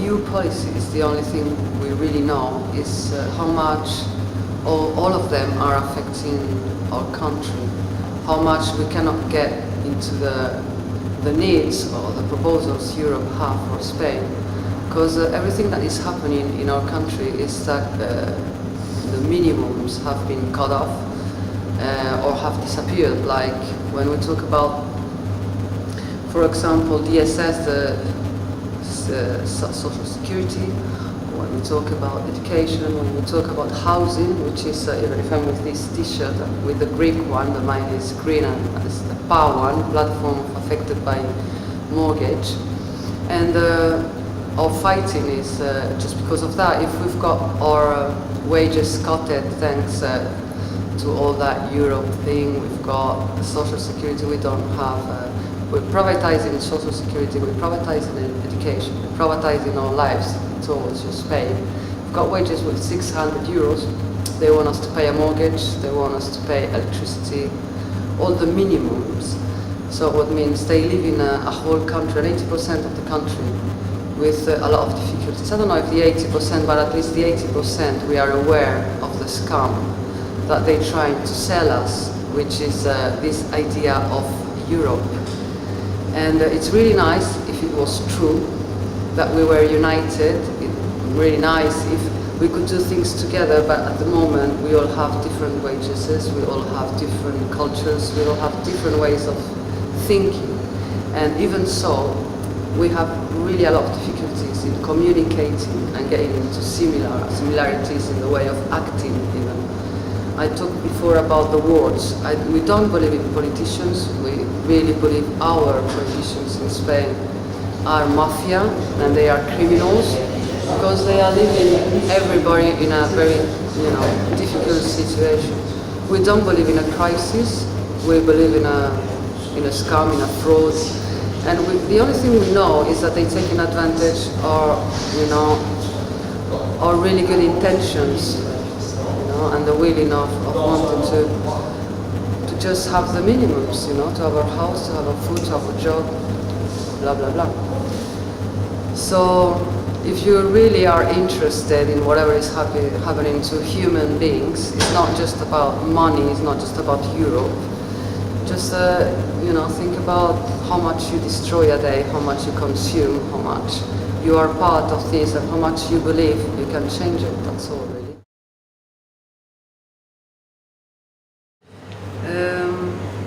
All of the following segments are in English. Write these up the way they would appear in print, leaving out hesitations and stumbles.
EU policy is the only thing we really know is how much all of them are affecting our country, how much we cannot get into the needs or the proposals Europe have for Spain, because everything that is happening in our country is that the minimums have been cut off or have disappeared, like when we talk about, for example, DSS, the social security, when we talk about education, when we talk about housing, which is, if I'm with this t-shirt, with the Greek one, the mine is green and it's the power one, Plataforma affected by mortgage. And our fighting is just because of that. If we've got our wages cutted thanks to all that Europe thing, we've got the social security, we don't have, we're privatizing social security, we're privatizing education, we're privatizing our lives towards Spain. We've got wages with 600 euros, they want us to pay a mortgage, they want us to pay electricity, all the minimums. So what means they live in a whole country, 80% of the country, with a lot of difficulties. I don't know if the 80%, but at least the 80% we are aware of the scam that they're trying to sell us, which is this idea of Europe. And it's really nice if it was true that we were united. It's really nice if we could do things together, but at the moment we all have different wages, we all have different cultures, we all have different ways of thinking. And even so, we have really a lot of difficulties in communicating and getting into similarities in the way of acting even. I talked before about the words. We don't believe in politicians. We really believe our politicians in Spain are mafia and they are criminals because they are leaving everybody in a very, difficult situation. We don't believe in a crisis. We believe in a scam, in a fraud. And the only thing we know is that they're taking advantage of, our really good intentions. And the willing of wanting to just have the minimums, to have our house, to have our food, to have a job, blah, blah, blah. So if you really are interested in whatever is happening to human beings, it's not just about money, it's not just about Europe. Just, think about how much you destroy a day, how much you consume, how much you are part of this, and how much you believe you can change it, that's all really.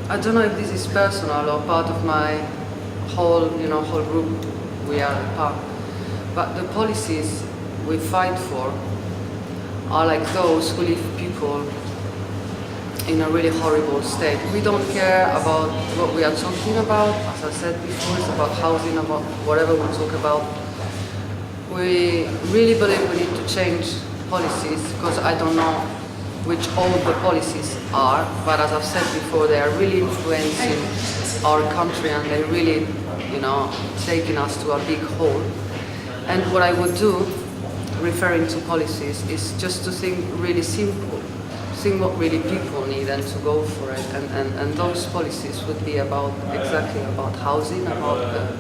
I don't know if this is personal or part of my whole group we are part, but the policies we fight for are like those who leave people in a really horrible state. We don't care about what we are talking about. As I said before, it's about housing, about whatever we talk about. We really believe we need to change policies, because I don't know which all the policies are, but as I've said before, they are really influencing our country and they're really, taking us to a big hole. And what I would do, referring to policies, is just to think really simple, think what really people need and to go for it. And those policies would be exactly about housing, about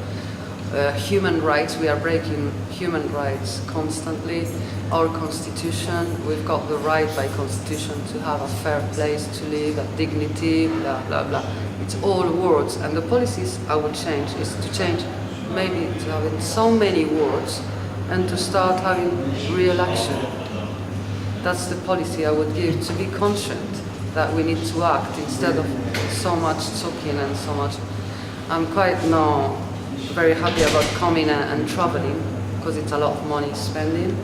human rights. We are breaking human rights constantly. Our constitution, we've got the right by constitution to have a fair place to live, a dignity, blah, blah, blah. It's all words. And the policies I would change is to change maybe to having so many words and to start having real action. That's the policy I would give, to be conscious that we need to act instead of so much talking and so much. I'm quite very happy about coming and traveling, because it's a lot of money spending,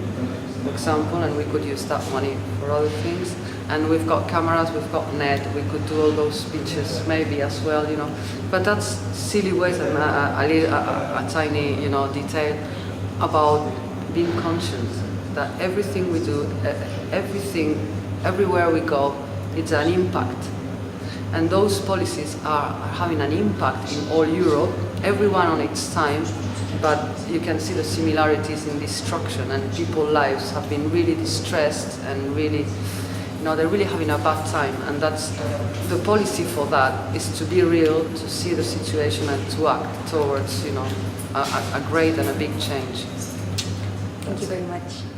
for example, and we could use that money for other things. And we've got cameras, we've got net, we could do all those speeches maybe as well, But that's silly ways, and a tiny, detail about being conscious that everything we do, everywhere we go, it's an impact. And those policies are having an impact in all Europe, everyone on its time, but you can see the similarities in destruction, and people's lives have been really distressed and really, they're really having a bad time. And that's the policy for that, is to be real, to see the situation and to act towards, a great and a big change. Thank you very much.